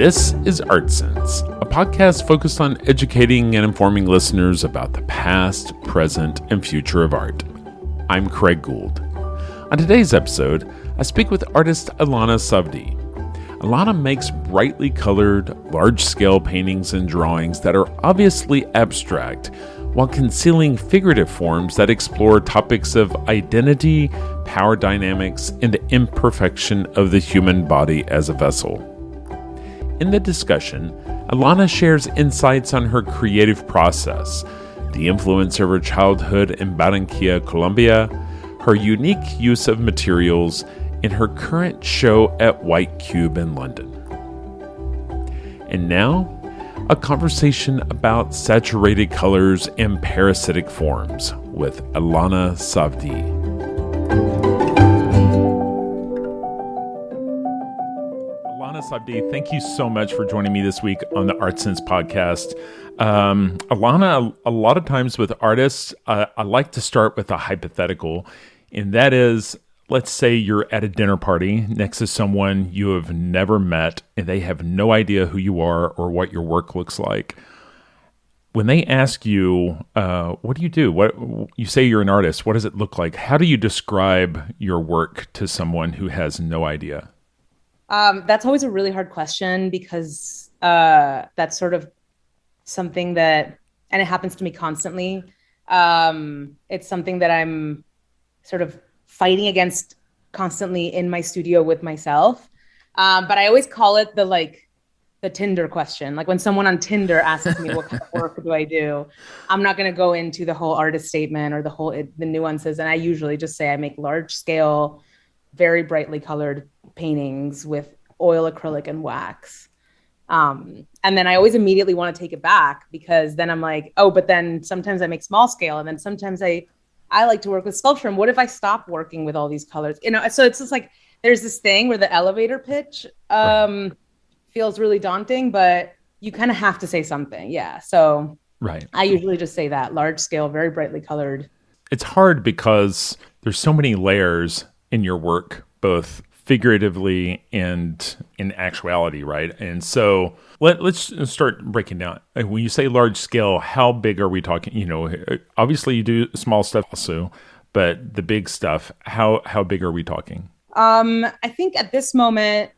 This is Art Sense, a podcast focused on educating and informing listeners about the past, present, and future of art. I'm Craig Gould. On today's episode, I speak with artist Ilana Savdie. Ilana makes brightly colored, large-scale paintings and drawings that are obviously abstract, while concealing figurative forms that explore topics of identity, power dynamics, and the imperfection of the human body as a vessel. In the discussion, Ilana shares insights on her creative process, the influence of her childhood in Baranquilla, Colombia, her unique use of materials, and her current show at White Cube in London. And now, a conversation about saturated colors and parasitic forms with Ilana Savdie. Ilana Savdie, thank you so much for joining me this week on the Art Sense podcast. Ilana, a lot of times with artists, I like to start with a hypothetical, and that is, let's say you're at a dinner party next to someone you have never met, and they have no idea who you are or what your work looks like. When they ask you, what do you do? What you say you're an artist. What does it look like? How do you describe your work to someone who has no idea? That's always a really hard question because that's sort of something that, and it happens to me constantly. It's something that I'm sort of fighting against constantly in my studio with myself. But I always call it the Tinder question. Like when someone on Tinder asks me what kind of work do I do, I'm not going to go into the whole artist statement or the nuances. And I usually just say I make large scale, very brightly colored paintings with oil, acrylic, and wax. And then I always immediately want to take it back because then I'm like, oh, but then sometimes I make small scale. And then sometimes I like to work with sculpture. And what if I stop working with all these colors? So it's just like, there's this thing where the elevator pitch feels really daunting, but you kind of have to say something. Yeah. So right. I usually just say that large scale, very brightly colored. It's hard because there's so many layers in your work, both figuratively and in actuality, right? And so let's start breaking down. When you say large scale, how big are we talking? Obviously you do small stuff also, but the big stuff, how big are we talking? I think at this moment,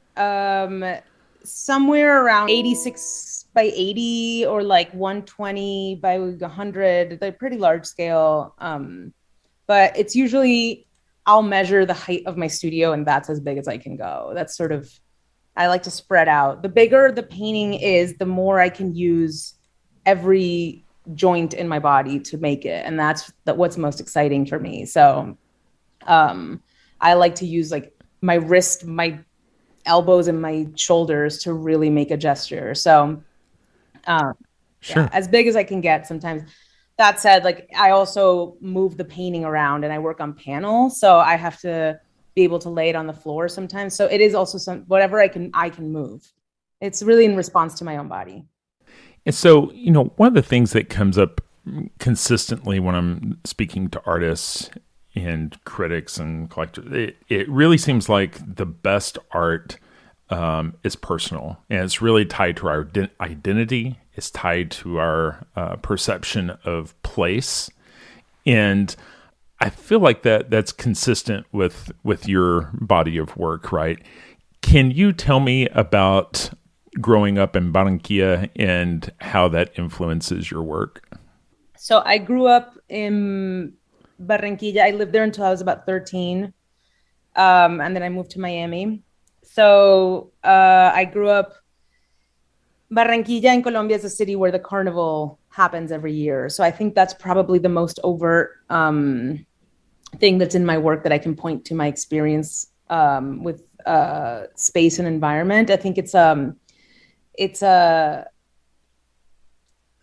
somewhere around 86 by 80 or like 120 by 100. They're pretty large scale. But it's usually I'll measure the height of my studio and that's as big as I can go. That's sort of, I like to spread out. The bigger the painting is, the more I can use every joint in my body to make it. And that's what's most exciting for me. So I like to use like my wrist, my elbows, and my shoulders to really make a gesture. So sure. Yeah, as big as I can get sometimes. That said, like I also move the painting around and I work on panel. So I have to be able to lay it on the floor sometimes. So it is also whatever I can move. It's really in response to my own body. And so, one of the things that comes up consistently when I'm speaking to artists and critics and collectors, it really seems like the best art is personal, and it's really tied to our identity. It's tied to our perception of place, and I feel like that's consistent with your body of work, right? Can you tell me about growing up in Baranquilla and how that influences your work? So I grew up in Baranquilla. I lived there until I was about 13, and then I moved to Miami. So I grew up. Baranquilla in Colombia is a city where the carnival happens every year. So I think that's probably the most overt thing that's in my work that I can point to my experience with space and environment. I think it's a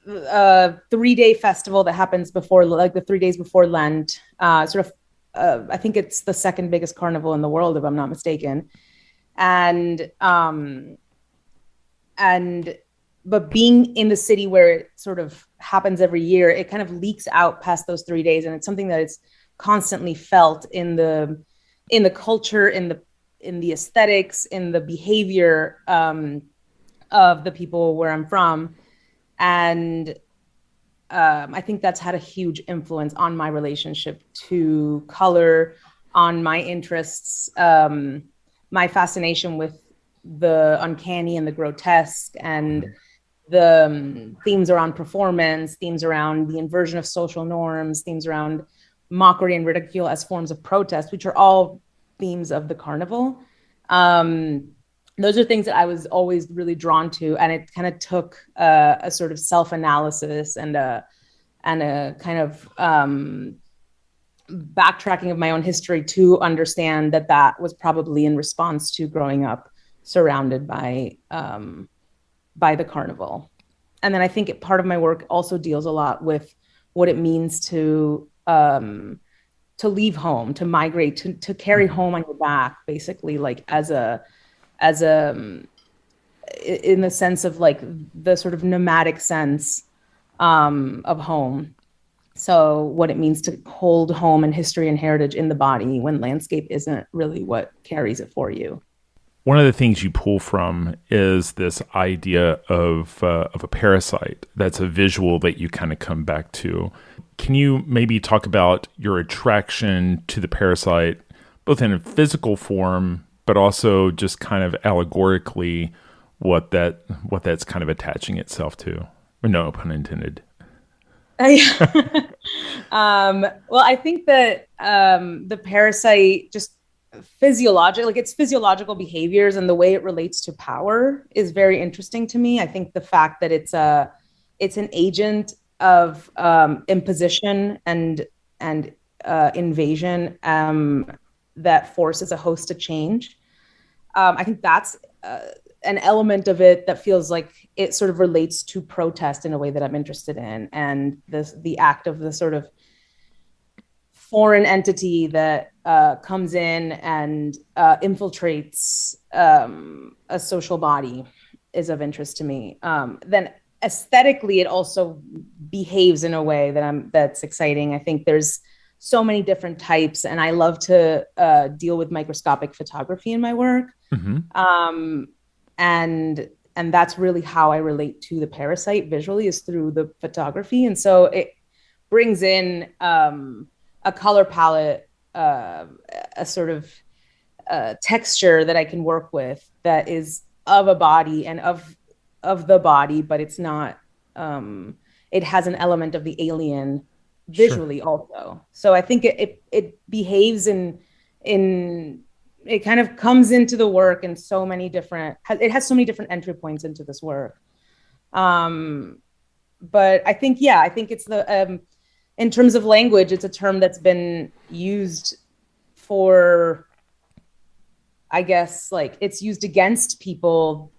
3-day festival that happens before, like the 3 days before Lent. I think it's the second biggest carnival in the world, if I'm not mistaken. But being in the city where it sort of happens every year, it kind of leaks out past those 3 days. And it's something that is constantly felt in the culture, in the aesthetics, in the behavior of the people where I'm from. And I think that's had a huge influence on my relationship to color, on my interests, my fascination with the uncanny and the grotesque, and the themes around performance, themes around the inversion of social norms, themes around mockery and ridicule as forms of protest, which are all themes of the carnival. Those are things that I was always really drawn to, and it kind of took a sort of self-analysis and a kind of backtracking of my own history to understand that that was probably in response to growing up surrounded by the carnival. And then I think part of my work also deals a lot with what it means to leave home, to migrate, to carry home on your back, basically, like as a in the sense of like the sort of nomadic sense of home. So what it means to hold home and history and heritage in the body when landscape isn't really what carries it for you. One of the things you pull from is this idea of a parasite. That's a visual that you kind of come back to. Can you maybe talk about your attraction to the parasite, both in a physical form, but also just kind of allegorically what that's kind of attaching itself to? Or no pun intended. Well, I think that the parasite just physiological, like its physiological behaviors and the way it relates to power is very interesting to me. I think the fact that it's an agent of imposition and invasion that forces a host to change. I think that's an element of it that feels like it sort of relates to protest in a way that I'm interested in, and the act of the sort of foreign entity that comes in and infiltrates a social body is of interest to me. Then aesthetically, it also behaves in a way that's exciting. I think there's so many different types, and I love to deal with microscopic photography in my work. And that's really how I relate to the parasite visually, is through the photography. And so it brings in a color palette, a sort of texture that I can work with that is of a body and of the body, but it's not, it has an element of the alien visually also. So I think it behaves in it kind of comes into the work in so many different, it has so many different entry points into this work. But I think it's in terms of language, it's a term that's been used for, I guess, like it's used against people,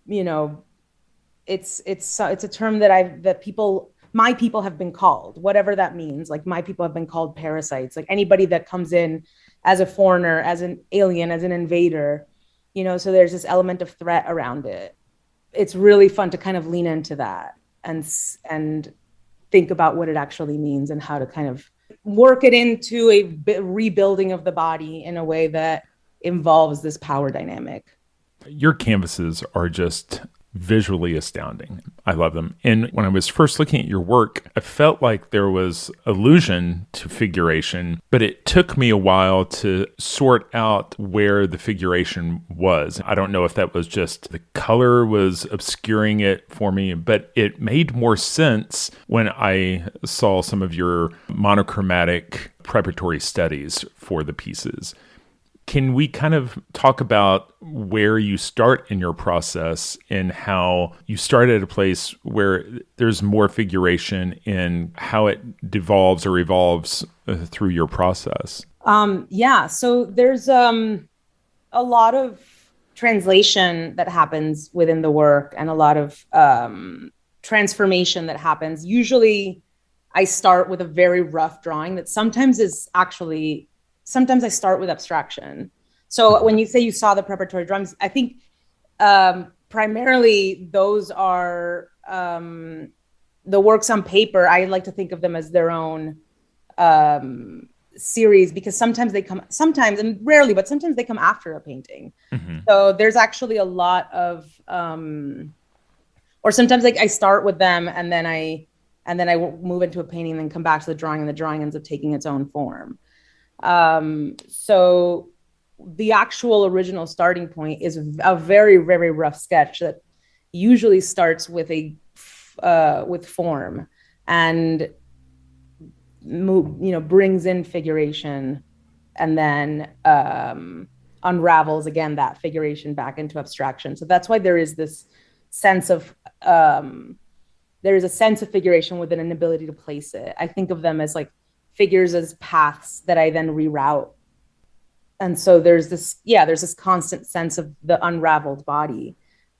you know, it's a term that my people have been called, whatever that means. Like my people have been called parasites, like anybody that comes in as a foreigner, as an alien, as an invader, you know, so there's this element of threat around it. It's really fun to kind of lean into that and think about what it actually means and how to kind of work it into a rebuilding of the body in a way that involves this power dynamic. Your canvases are just visually astounding. I love them. And when I was first looking at your work, I felt like there was allusion to figuration, but it took me a while to sort out where the figuration was. I don't know if that was just the color was obscuring it for me, but it made more sense when I saw some of your monochromatic preparatory studies for the pieces. Can we kind of talk about where you start in your process and how you start at a place where there's more figuration in how it devolves or evolves through your process? So there's a lot of translation that happens within the work and a lot of transformation that happens. Usually I start with a very rough drawing that sometimes I start with abstraction. So when you say you saw the preparatory drawings, I think primarily those are the works on paper. I like to think of them as their own series because sometimes and rarely, but sometimes they come after a painting. Hmm. So there's actually a lot of or sometimes like I start with them and then I move into a painting and then come back to the drawing, and the drawing ends up taking its own form. So the actual original starting point is a very, very rough sketch that usually starts with form and brings in figuration, and then unravels again that figuration back into abstraction. So that's why sense of um, there is a sense of figuration with an ability to place it. I think of them as like figures as paths that I then reroute. And so there's this constant sense of the unraveled body,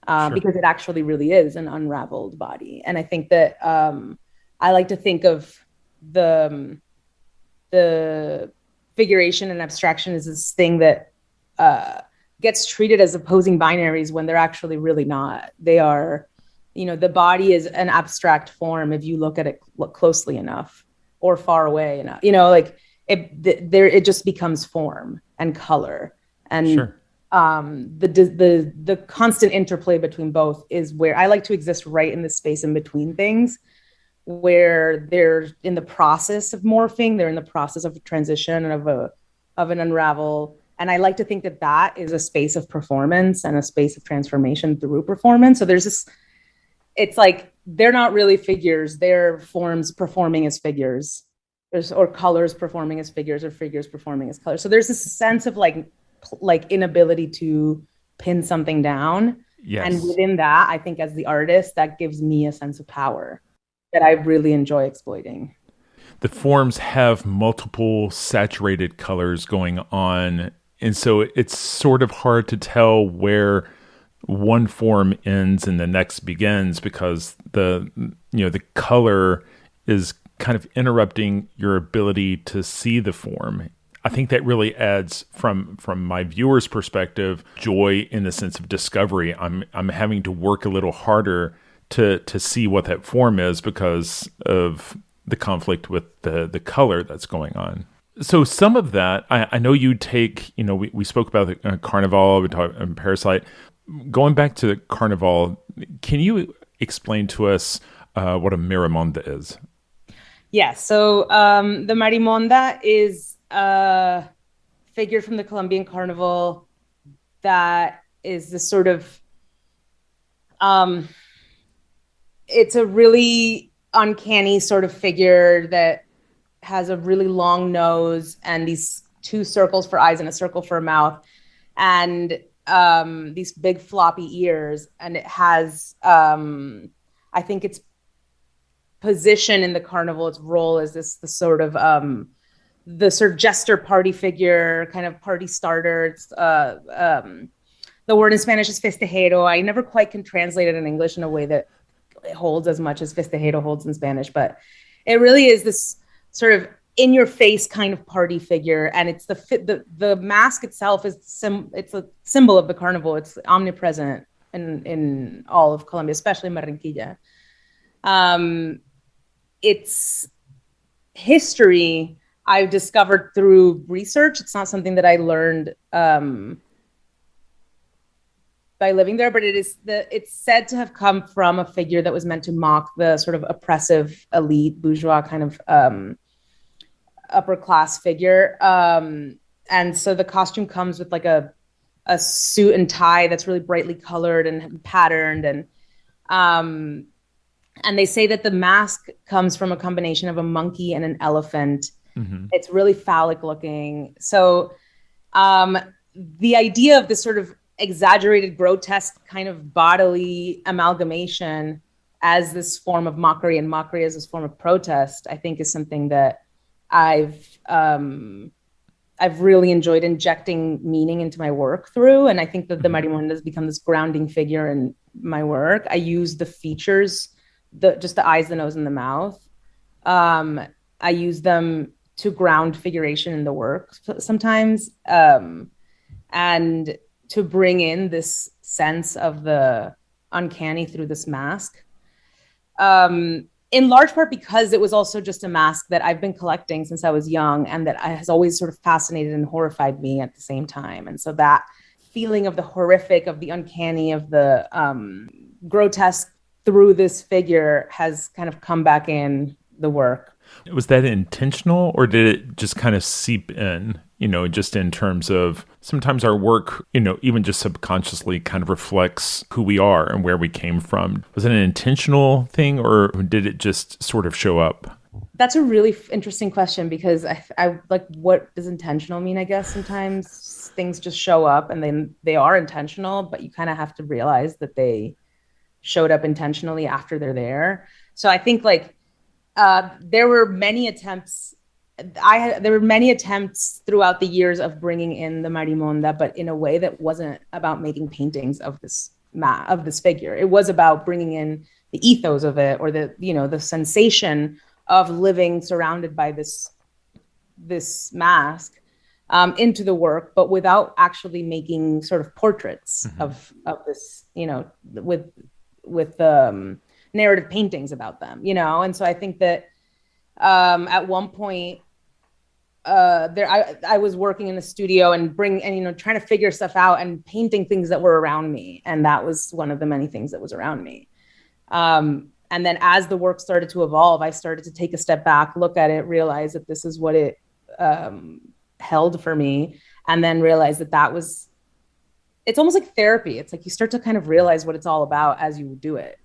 Sure. because it actually really is an unraveled body. And I think that I like to think of the the figuration and abstraction as this thing that uh, gets treated as opposing binaries when they're actually really not. They are, the body is an abstract form if you look closely enough or far away enough. Like it just becomes form and color, and Sure. the constant interplay between both is where I like to exist, right in the space in between things, where they're in the process of morphing, they're in the process of a transition and of an unravel. And I like to think that that is a space of performance and a space of transformation through performance. So it's like they're not really figures, they're forms performing as figures. Or colors performing as figures, or figures performing as colors. So there's this sense of like inability to pin something down. And Yes. within that, I think as the artist, that gives me a sense of power that I really enjoy exploiting. The forms have multiple saturated colors going on, and so it's sort of hard to tell where one form ends and the next begins, because the color is kind of interrupting your ability to see the form. I think that really adds, from my viewer's perspective, joy in the sense of discovery. I'm having to work a little harder to see what that form is because of the conflict with the color that's going on. So some of that, I know you take, we spoke about the Carnival, we talked Parasite. Going back to the Carnival, can you explain to us what a Miramonda is? Yeah. So the Marimonda is a figure from the Colombian carnival that is this sort of um, it's a really uncanny sort of figure that has a really long nose and these two circles for eyes and a circle for a mouth, and these big floppy ears. And it has, I think its position in the carnival, its role is the sort of jester party figure, kind of party starter. The word in Spanish is festejero. I never quite can translate it in English in a way that it holds as much as festejero holds in Spanish, but it really is this sort of in your face kind of party figure. And it's the mask itself it's a symbol of the carnival. It's omnipresent in all of Colombia, especially Barranquilla. Its history I've discovered through research. It's not something that I learned by living there, but it's said to have come from a figure that was meant to mock the sort of oppressive elite bourgeois kind of upper class figure. And so the costume comes with like a suit and tie that's really brightly colored and patterned, and they say that the mask comes from a combination of a monkey and an elephant. Mm-hmm. It's really phallic looking. So the idea of this sort of exaggerated, grotesque kind of bodily amalgamation as this form of mockery, and mockery as this form of protest, I think is something that I've really enjoyed injecting meaning into my work through. And I think that the Marimonda has become this grounding figure in my work. I use the features, just the eyes, the nose, and the mouth. I use them to ground figuration in the work sometimes, and to bring in this sense of the uncanny through this mask. in large part because it was also just a mask that I've been collecting since I was young, and that has always sort of fascinated and horrified me at the same time. And so that feeling of the horrific, of the uncanny, of the grotesque through this figure has kind of come back in the work. Was that intentional, or did it just kind of seep in, just in terms of sometimes our work, even just subconsciously kind of reflects who we are and where we came from? Was it an intentional thing, or did it just sort of show up? That's a really interesting question, because I like, what does intentional mean? I guess sometimes things just show up and then they are intentional, but you kind of have to realize that they showed up intentionally after they're there. So I think there were many attempts. There were many attempts throughout the years of bringing in the Marimonda, but in a way that wasn't about making paintings of this figure. It was about bringing in the ethos of it, or the sensation of living surrounded by this mask into the work, but without actually making sort of portraits of this, with narrative paintings about them, And so I think that at one point I was working in the studio and trying to figure stuff out and painting things that were around me. And that was one of the many things that was around me. And then as the work started to evolve, I started to take a step back, look at it, realize that this is what it held for me. And then realize it's almost like therapy. It's like you start to kind of realize what it's all about as you do it,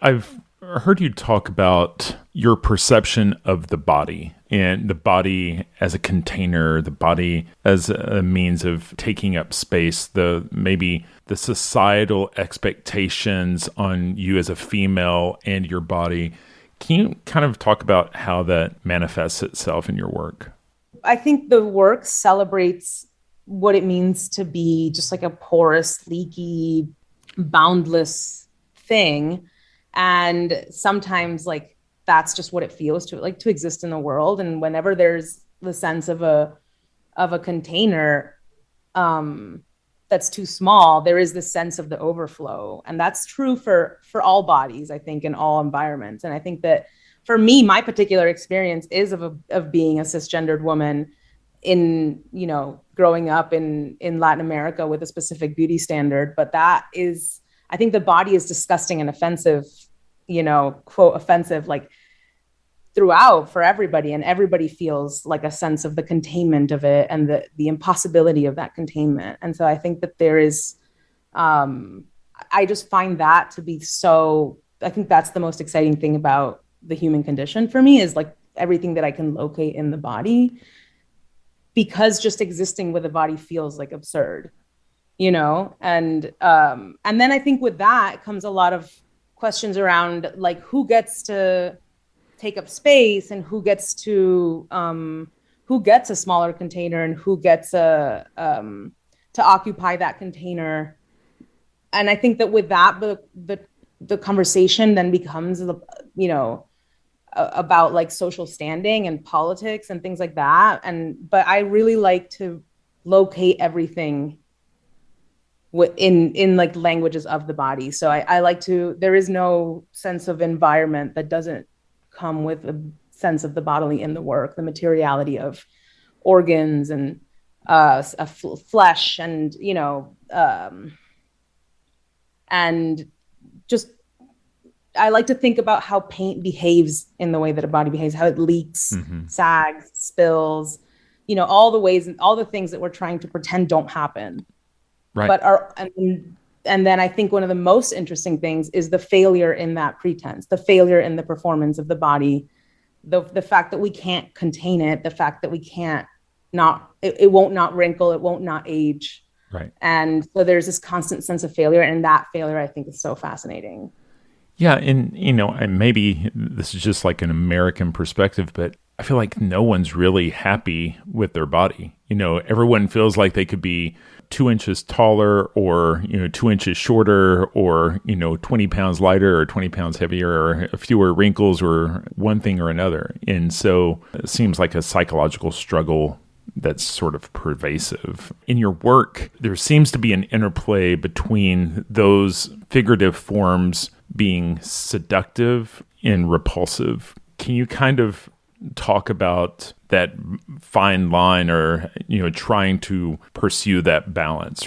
I've heard you talk about your perception of the body, and the body as a container, the body as a means of taking up space, maybe the societal expectations on you as a female and your body. Can you kind of talk about how that manifests itself in your work? I think the work celebrates what it means to be just like a porous, leaky, boundless thing. And sometimes that's just what it feels to exist in the world. And whenever there's the sense of a container that's too small, there is this sense of the overflow. And that's true for all bodies, I think, in all environments. And I think that for me, my particular experience is of being a cisgendered woman in, growing up in Latin America with a specific beauty standard. But I think the body is disgusting and offensive, quote, offensive, throughout for everybody. And everybody feels like a sense of the containment of it and the impossibility of that containment. And so I think that there is, I just find that to be I think that's the most exciting thing about the human condition for me, is everything that I can locate in the body, because just existing with a body feels absurd. And then I think with that comes a lot of questions around who gets to take up space, and who gets a smaller container, and who gets to occupy that container. And I think that with that, the conversation then becomes, about social standing and politics and things like that. But I really like to locate everything in languages of the body. So I like there is no sense of environment that doesn't come with a sense of the bodily in the work, the materiality of organs and flesh, and and just, I like to think about how paint behaves in the way that a body behaves, how it leaks, sags, spills, all the ways and all the things that we're trying to pretend don't happen. Right. But and then I think one of the most interesting things is the failure in that pretense, the failure in the performance of the body, the fact that we can't contain it, the fact that we can't it won't not wrinkle, it won't not age. Right. And so there's this constant sense of failure, and that failure I think is so fascinating. Yeah. And, and maybe this is just an American perspective, but I feel like no one's really happy with their body. Everyone feels like they could be 2 inches taller, or, 2 inches shorter, or, 20 pounds lighter, or 20 pounds heavier, or fewer wrinkles, or one thing or another. And so it seems like a psychological struggle that's sort of pervasive. In your work, there seems to be an interplay between those figurative forms being seductive, and repulsive. Can you kind of talk about that fine line, or, trying to pursue that balance?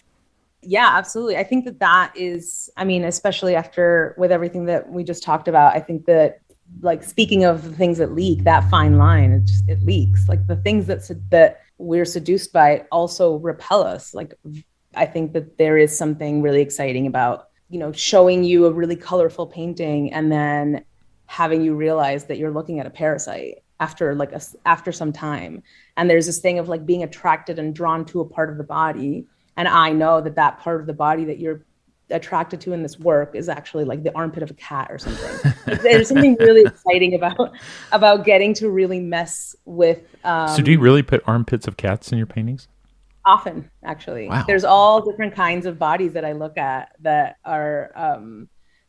Yeah, absolutely. I think that is, I mean, especially after with everything that we just talked about, I think that, like, speaking of the things that leak, that fine line, it leaks. Like the things that we're seduced by also repel us. Like, I think that there is something really exciting about, showing you a really colorful painting and then having you realize that you're looking at a parasite after some time. And there's this thing of like being attracted and drawn to a part of the body. And I know that part of the body that you're attracted to in this work is actually like the armpit of a cat or something. There's something really exciting about getting to really mess with. So do you really put armpits of cats in your paintings? Often, actually. Wow. There's all different kinds of bodies that I look at that are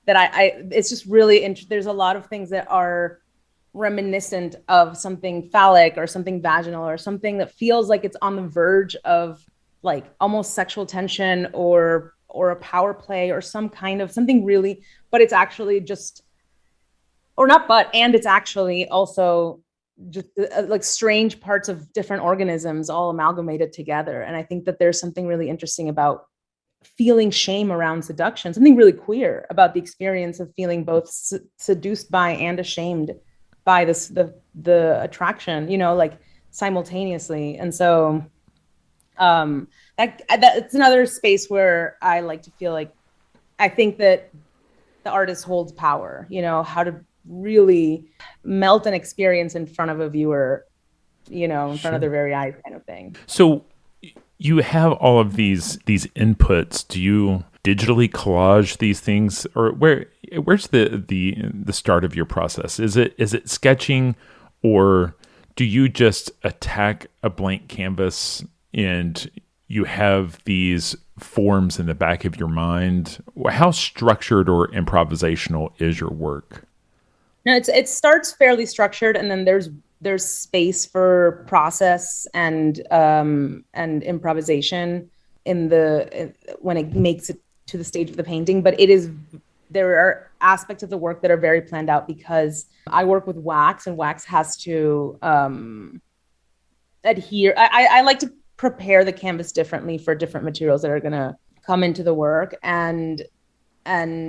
that I it's just really there's a lot of things that are reminiscent of something phallic or something vaginal or something that feels like it's on the verge of like almost sexual tension or a power play or some kind of something really, but it's actually just, or not, but, and it's actually also just like strange parts of different organisms all amalgamated together. And I think that there's something really interesting about feeling shame around seduction, something really queer about the experience of feeling both seduced by and ashamed by the attraction, like simultaneously. And so it's another space where I like to feel like I think that the artist holds power, how to really melt an experience in front of a viewer, in front of their very eyes, kind of thing. So you have all of these inputs. Do you digitally collage these things, or where's the start of your process? Is it sketching, or do you just attack a blank canvas and you have these forms in the back of your mind? How structured or improvisational is your work? No, it starts fairly structured, and then there's space for process and improvisation when it makes it to the stage of the painting. But there are aspects of the work that are very planned out because I work with wax, and wax has to adhere. I like to prepare the canvas differently for different materials that are going to come into the work, and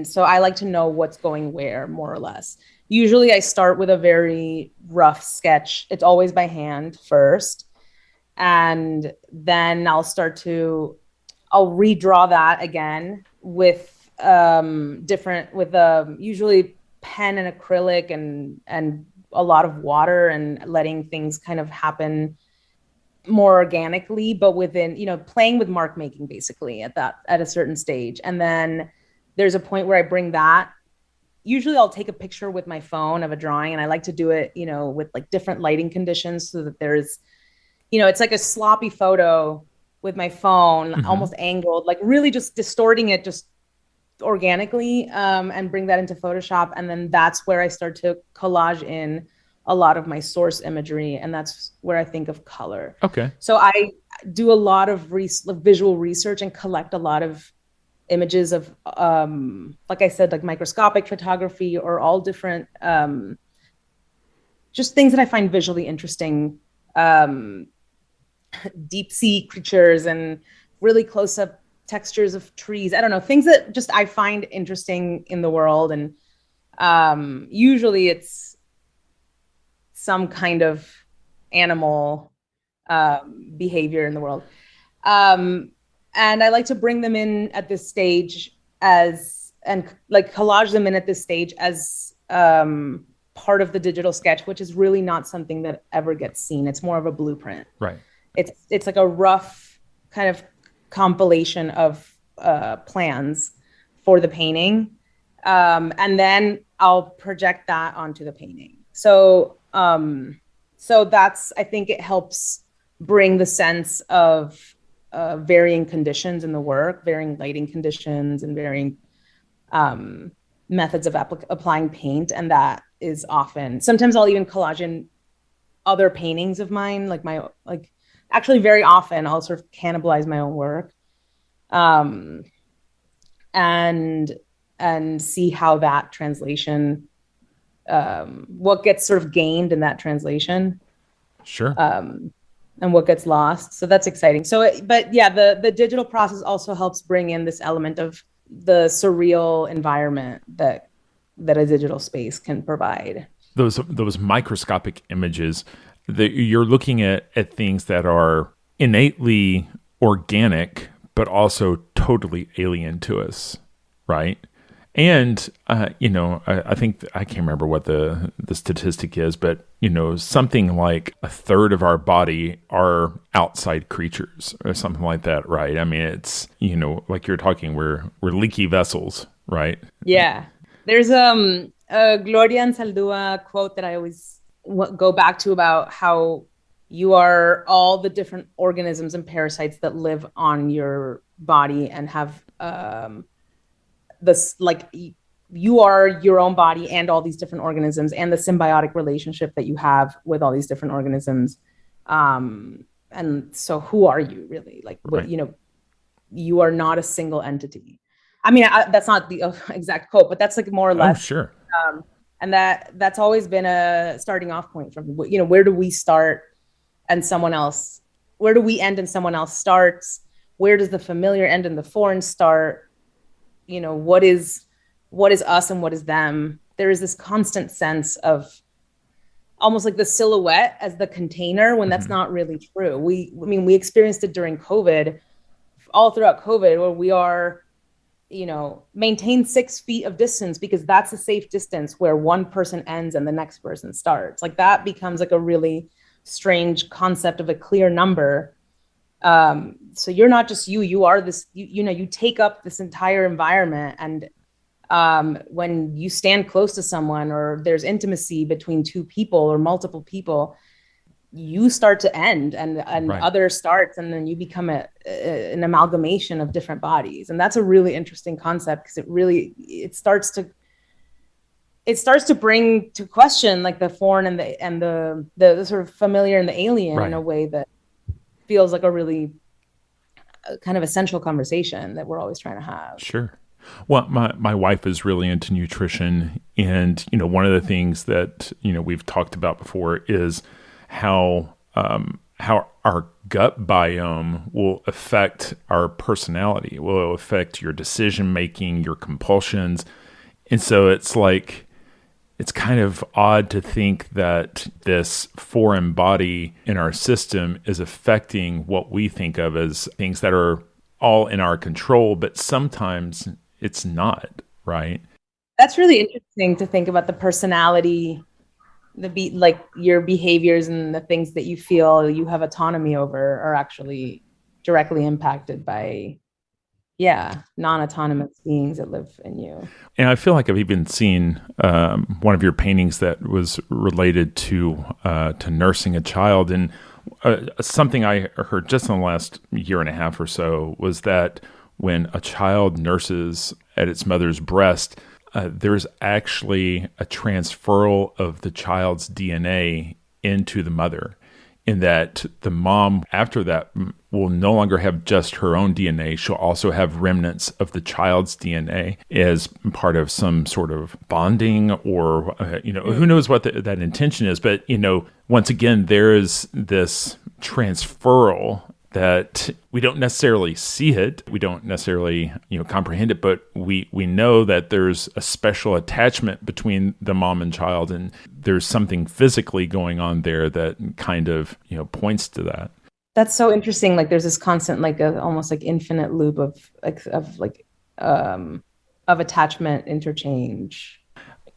so I like to know what's going where, more or less. Usually I start with a very rough sketch. It's always by hand first. And then I'll redraw that again with usually pen and acrylic and a lot of water, and letting things kind of happen more organically, but within, playing with mark making basically at a certain stage. And then there's a point where I bring that. Usually I'll take a picture with my phone of a drawing, and I like to do it, with like different lighting conditions so that there's, it's like a sloppy photo with my phone, almost angled, like really just distorting it just organically, and bring that into Photoshop. And then that's where I start to collage in a lot of my source imagery. And that's where I think of color. Okay. So I do a lot of visual research and collect a lot of images of, like I said, like microscopic photography, or all different, just things that I find visually interesting, deep sea creatures and really close up textures of trees. I don't know, things that just I find interesting in the world. And usually it's some kind of animal behavior in the world. And I like to bring them in at this stage collage them in at this stage as part of the digital sketch, which is really not something that ever gets seen. It's more of a blueprint. Right. It's like a rough kind of compilation of plans for the painting. And then I'll project that onto the painting. So that's, I think it helps bring the sense of varying conditions in the work, varying lighting conditions, and varying methods of applying paint. And that is often, sometimes I'll even collage in other paintings of mine, actually very often I'll sort of cannibalize my own work, and see how that translation what gets sort of gained in that translation. Sure. And what gets lost. So that's exciting. But yeah, the digital process also helps bring in this element of the surreal environment that a digital space can provide. Those microscopic images that you're looking at things that are innately organic, but also totally alien to us, right? And, I think, I can't remember what the statistic is, but, something like a third of our body are outside creatures or something like that, right? I mean, it's, like you're talking, we're leaky vessels, right? Yeah. There's a Gloria Anzaldúa quote that I always go back to about how you are all the different organisms and parasites that live on your body and have this, like, you are your own body and all these different organisms and the symbiotic relationship that you have with all these different organisms. And so who are you really? Like, Right. You are not a single entity. I mean, that's not the exact quote, but that's like more or less. Oh, sure. And that's always been a starting off point from, where do we start and where do we end and someone else starts? Where does the familiar end and the foreign start? What is us and what is them? There is this constant sense of almost like the silhouette as the container, when that's not really true. We experienced it during COVID, all throughout COVID, where we are, maintain 6 feet of distance because that's a safe distance where one person ends and the next person starts. Like, that becomes like a really strange concept of a clear number. So you're not just you are this, you take up this entire environment. And when you stand close to someone or there's intimacy between 2 people or multiple people, you start to end and Right. Other starts, and then you become an amalgamation of different bodies. And that's a really interesting concept because it starts to bring to question like the foreign and the sort of familiar and the alien, Right. in a way that feels like a really kind of essential conversation that we're always trying to have. Sure. Well, my wife is really into nutrition, and one of the things that we've talked about before is how our gut biome will affect our personality, will affect your decision making, your compulsions, and so it's kind of odd to think that this foreign body in our system is affecting what we think of as things that are all in our control, but sometimes it's not, right? That's really interesting to think about the personality, like your behaviors and the things that you feel you have autonomy over are actually directly impacted by, non-autonomous beings that live in you. And I feel like I've even seen one of your paintings that was related to nursing a child. And something I heard just in the last year and a half or so was that when a child nurses at its mother's breast, there's actually a transferal of the child's DNA into the mother, in that the mom after that will no longer have just her own DNA. She'll also have remnants of the child's DNA as part of some sort of bonding or, who knows what that intention is. But, once again, there is this transferal that we don't necessarily see it. We don't necessarily, comprehend it, but we know that there's a special attachment between the mom and child, and there's something physically going on there that kind of, points to that. That's so interesting. Like, there's this constant, like almost like infinite loop of attachment interchange.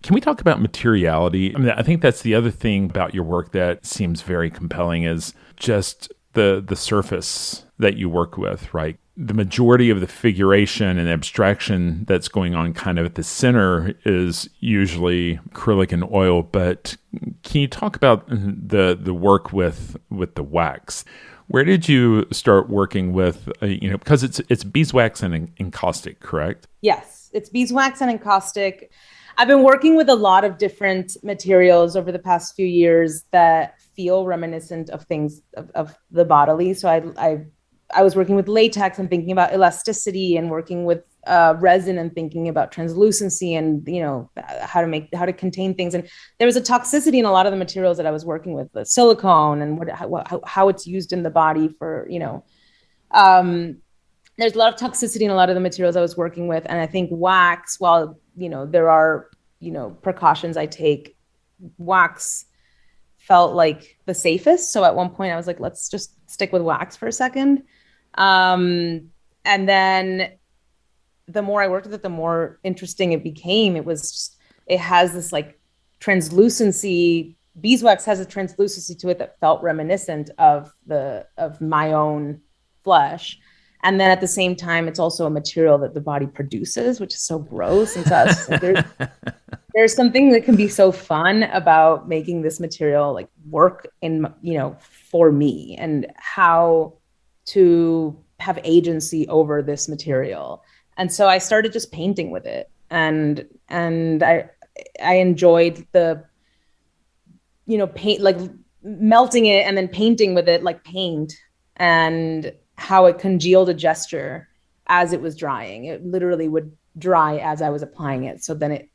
Can we talk about materiality? I mean, I think that's the other thing about your work that seems very compelling, is just the surface that you work with, right? The majority of the figuration and abstraction that's going on kind of at the center is usually acrylic and oil. But can you talk about the work with the wax? Where did you start working with, because it's beeswax and encaustic, correct? Yes, it's beeswax and encaustic. I've been working with a lot of different materials over the past few years that feel reminiscent of things of the bodily. So I was working with latex and thinking about elasticity, and working with resin and thinking about translucency and, how to contain things. And there was a toxicity in a lot of the materials that I was working with, the silicone and how it's used in the body for, there's a lot of toxicity in a lot of the materials I was working with. And I think wax, while, there are, precautions I take, wax felt like the safest. So at one point I was like, let's just stick with wax for a second. And then the more I worked with it, the more interesting it became. It has this like translucency. Beeswax has a translucency to it that felt reminiscent of my own flesh. And then at the same time, it's also a material that the body produces, which is so gross. And so there's something that can be so fun about making this material like work for me, and how to have agency over this material. And so I started just painting with it, and I enjoyed the, paint, like melting it and then painting with it like paint, and how it congealed a gesture as it was drying. It literally would dry as I was applying it. So then it,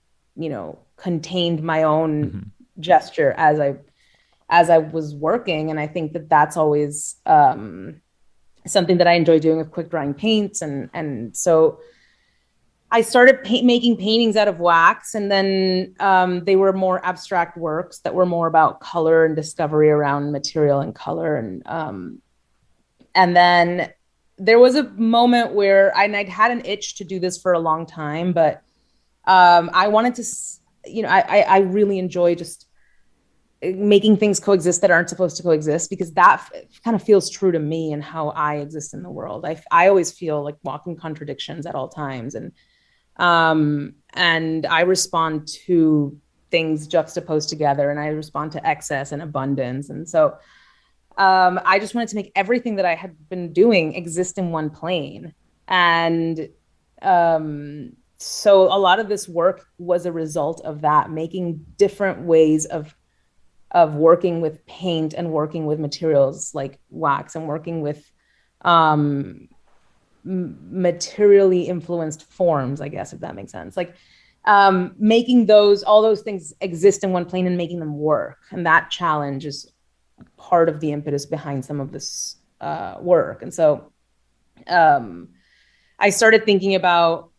contained my own gesture as I was working. And I think that that's always something that I enjoy doing with quick drying paints. And so I started making paintings out of wax, and then they were more abstract works that were more about color and discovery around material and color. And then there was a moment where I'd had an itch to do this for a long time, but I wanted to, I really enjoy just making things coexist that aren't supposed to coexist, because that kind of feels true to me and how I exist in the world. I always feel like walking contradictions at all times. And I respond to things juxtaposed together, and I respond to excess and abundance. And so I just wanted to make everything that I had been doing exist in one plane. And so a lot of this work was a result of that, making different ways of working with paint and working with materials like wax, and working with materially influenced forms, I guess, if that makes sense. Like making all those things exist in one plane and making them work. And that challenge is part of the impetus behind some of this work. And so I started thinking about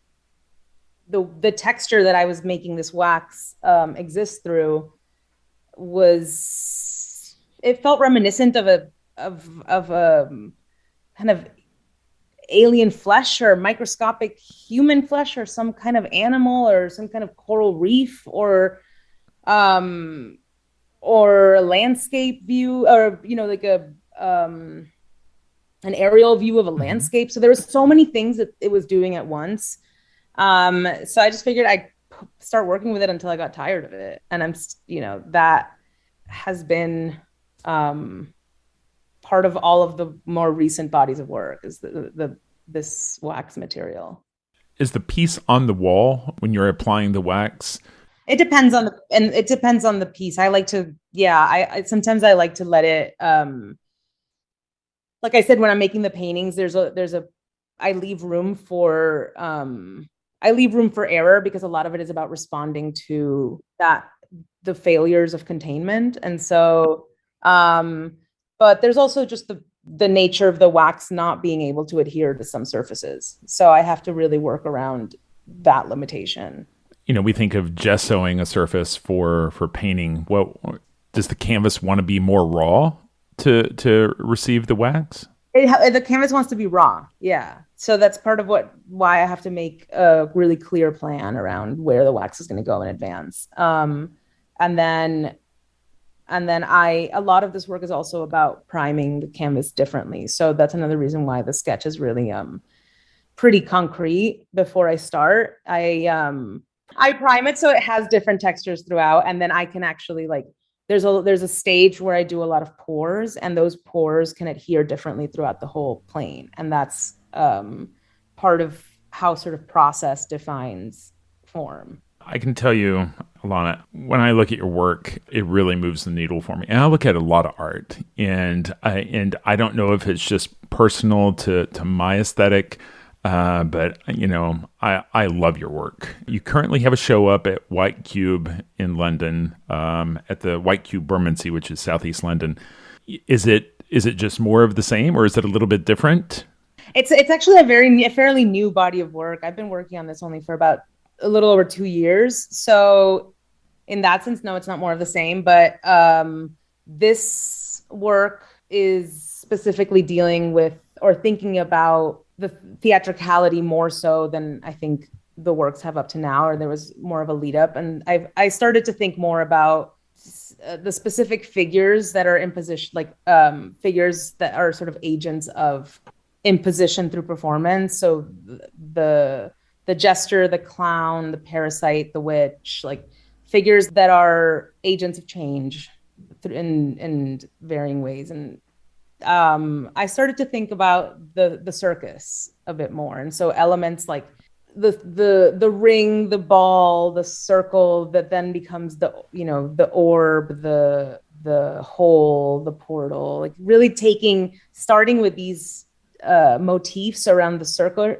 the texture that I was making this wax exist through. It felt reminiscent of a kind of alien flesh, or microscopic human flesh, or some kind of animal, or some kind of coral reef, or a landscape view, or like an aerial view of a landscape. So there was so many things that it was doing at once. So I just figured I'd start working with it until I got tired of it. And that has been part of all of the more recent bodies of work, is this wax material. Is the piece on the wall when you're applying the wax? It depends on the piece. I like to, sometimes I like to let it, like I said, when I'm making the paintings, I leave room for error, because a lot of it is about responding to the failures of containment. And so, but there's also just the nature of the wax not being able to adhere to some surfaces. So I have to really work around that limitation. We think of gessoing a surface for painting. Well, does the canvas want to be more raw to receive the wax? The canvas wants to be raw. Yeah. So that's part of why I have to make a really clear plan around where the wax is going to go in advance. And then a lot of this work is also about priming the canvas differently. So that's another reason why the sketch is really pretty concrete before I start. I prime it so it has different textures throughout, and then I can actually there's a stage where I do a lot of pours, and those pours can adhere differently throughout the whole plane. And that's part of how sort of process defines form. I can tell you, Ilana, when I look at your work, it really moves the needle for me. And I look at a lot of art, and I don't know if it's just personal to my aesthetic. But I love your work. You currently have a show up at White Cube in London, at the White Cube Bermondsey, which is southeast London. Is it just more of the same, or is it a little bit different? It's actually a fairly new body of work. I've been working on this only for about a little over 2 years. So in that sense, no, it's not more of the same. But this work is specifically dealing with or thinking about the theatricality more so than I think the works have up to now, or there was more of a lead up. And I started to think more about the specific figures that are in position, like figures that are sort of agents of imposition through performance. So the jester, the clown, the parasite, the witch, like figures that are agents of change in varying ways. And I started to think about the circus a bit more, and so elements like the ring, the ball, the circle that then becomes the orb, the hole, the portal, like really starting with these motifs around the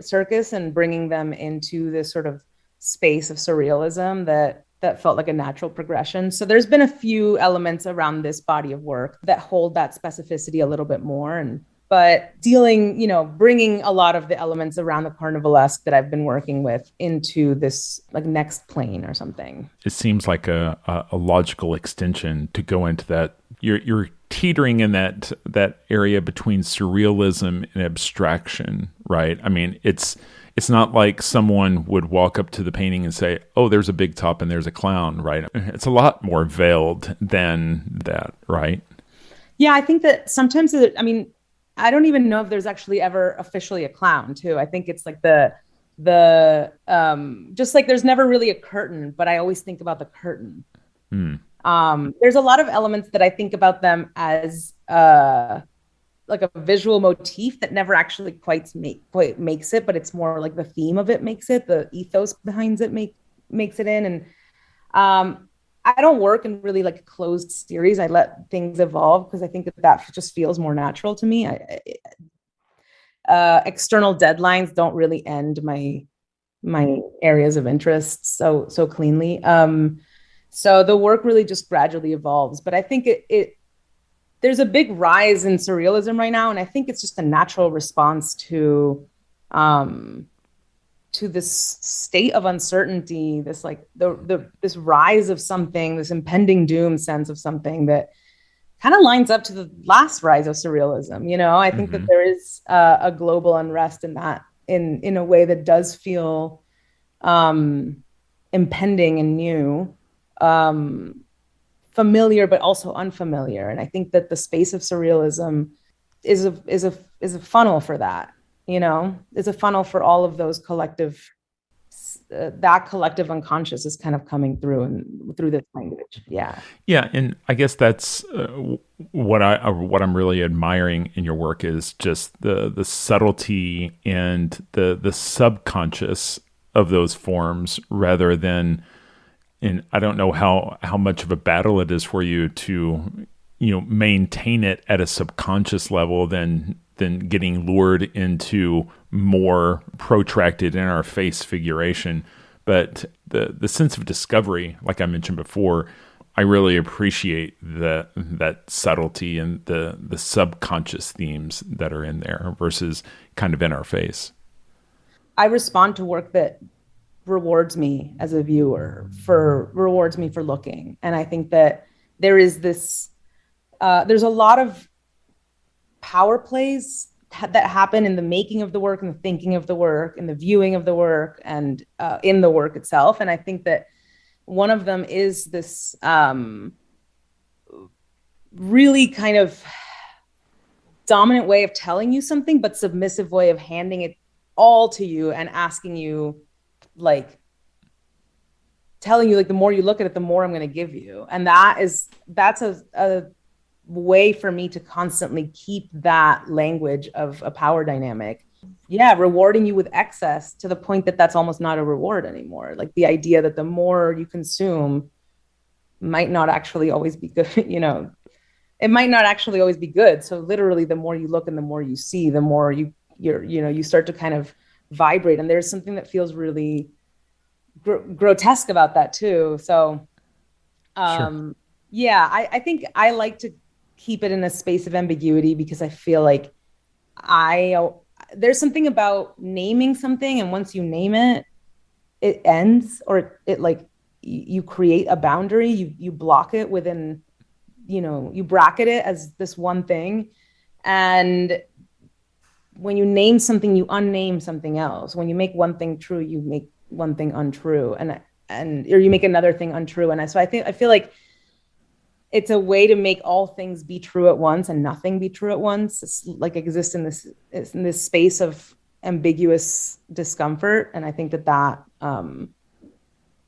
circus and bringing them into this sort of space of surrealism that felt like a natural progression. So there's been a few elements around this body of work that hold that specificity a little bit more, but bringing a lot of the elements around the carnivalesque that I've been working with into this like next plane or something. It seems like a logical extension to go into that. You're teetering in that area between surrealism and abstraction, right? I mean, it's not like someone would walk up to the painting and say, "Oh, there's a big top and there's a clown," right? It's a lot more veiled than that, right? Yeah, I think that sometimes, I don't even know if there's actually ever officially a clown too. I think it's like the just like there's never really a curtain, but I always think about the curtain. There's a lot of elements that I think about them as like a visual motif that never actually quite makes it, but it's more like the theme of it makes it, the ethos behind it makes it in. And I don't work in really like a closed series. I let things evolve because I think that just feels more natural to me. External deadlines don't really end my areas of interest so cleanly. So the work really just gradually evolves. But I think there's a big rise in surrealism right now, and I think it's just a natural response to this state of uncertainty, this like this rise of something, this impending doom sense of something that kind of lines up to the last rise of surrealism. I think that there is a global unrest in that, in a way that does feel impending and new, familiar but also unfamiliar. And I think that the space of surrealism is a funnel for that. Is a funnel for all of those that collective unconscious is kind of coming through and through this language. Yeah, and I guess that's what I'm really admiring in your work is just the subtlety and the subconscious of those forms, rather than, and I don't know how much of a battle it is for you to maintain it at a subconscious level than getting lured into more protracted in our face figuration. But the sense of discovery, like I mentioned before, I really appreciate that subtlety and the subconscious themes that are in there versus kind of in our face. I respond to work that rewards me as a viewer, rewards me for looking. And I think that there is this, there's a lot of power plays that happen in the making of the work and the thinking of the work and the viewing of the work and in the work itself. And I think that one of them is this really kind of dominant way of telling you something, but submissive way of handing it all to you and asking you, like, telling you, like, the more you look at it, the more I'm going to give you. And that's a way for me to constantly keep that language of a power dynamic. Yeah, rewarding you with excess to the point that that's almost not a reward anymore. Like the idea that the more you consume might not actually always be good, it might not actually always be good. So literally the more you look and the more you see, the more you start to kind of vibrate. And there's something that feels really grotesque about that too. So, Sure. yeah, I think I like to keep it in a space of ambiguity because I feel like I there's something about naming something, and once you name it, it ends, or it like you create a boundary, you block it within, you bracket it as this one thing. And when you name something, you unname something else. When you make one thing true, you make one thing untrue, and or you make another thing untrue. And so I feel like it's a way to make all things be true at once and nothing be true at once. It's like exist in this space of ambiguous discomfort, and I think that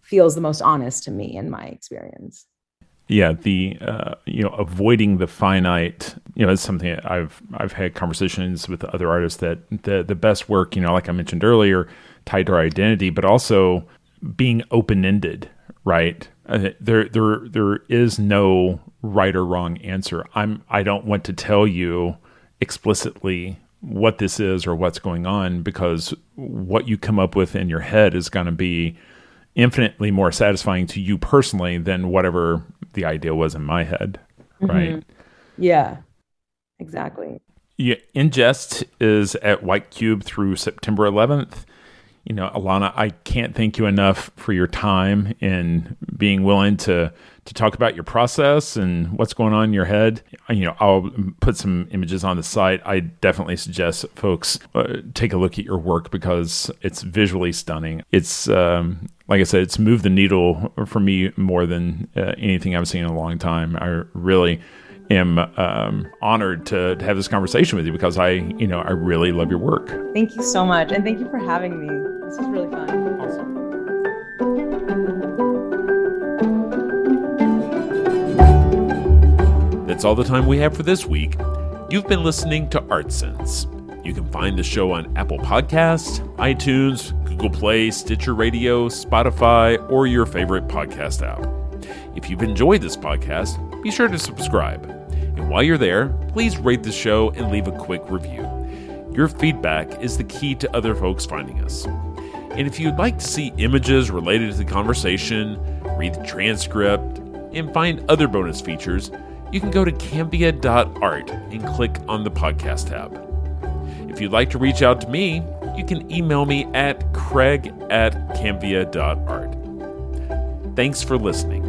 feels the most honest to me in my experience. Yeah, the avoiding the finite, is something that I've had conversations with other artists that the best work, like I mentioned earlier, tied to our identity, but also being open-ended, right? There is no right or wrong answer. I don't want to tell you explicitly what this is or what's going on, because what you come up with in your head is going to be infinitely more satisfying to you personally than whatever the idea was in my head, right? Mm-hmm. Yeah, exactly. Yeah, Ingest is at White Cube through September 11th. Ilana, I can't thank you enough for your time and being willing to talk about your process and what's going on in your head. I'll put some images on the site. I definitely suggest folks take a look at your work because it's visually stunning. It's, like I said, it's moved the needle for me more than anything I've seen in a long time. I really am honored to have this conversation with you because I really love your work. Thank you so much. And thank you for having me. This was really fun. Awesome. That's all the time we have for this week. You've been listening to ArtSense. You can find the show on Apple Podcasts, iTunes, Google Play, Stitcher Radio, Spotify, or your favorite podcast app. If you've enjoyed this podcast, be sure to subscribe. And while you're there, please rate the show and leave a quick review. Your feedback is the key to other folks finding us. And if you'd like to see images related to the conversation, read the transcript, and find other bonus features, you can go to cambia.art and click on the podcast tab. If you'd like to reach out to me, you can email me at craig@cambia.art. Thanks for listening.